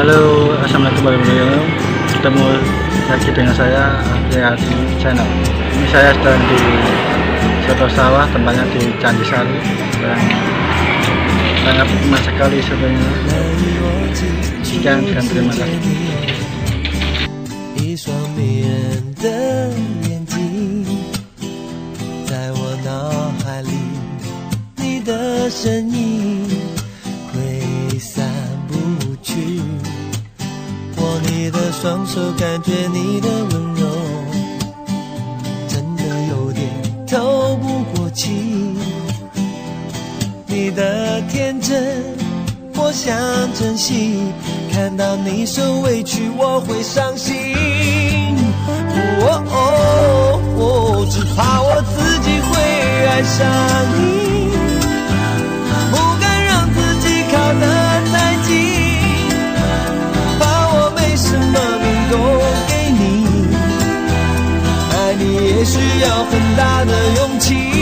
Halo, assalamualaikum warahmatullahi wabarakatuh. Ketemu lagi dengan saya Afriyadi Channel. Ini saya sedang di Soto Sawah, tempatnya di Candi Sari, yang sangat enak sekali sebenarnya. Sekian dan terima kasih. 一双迷人的眼睛，在我脑海里，你的身影挥散不去。握你的双手，感觉你的温柔，真的有点透不过气。你的天真，我想珍惜。看到你受委屈，我会伤心。只怕我自己会爱上你，不敢让自己靠得太近，怕我没什么能够给你，爱你也需要很大的勇气。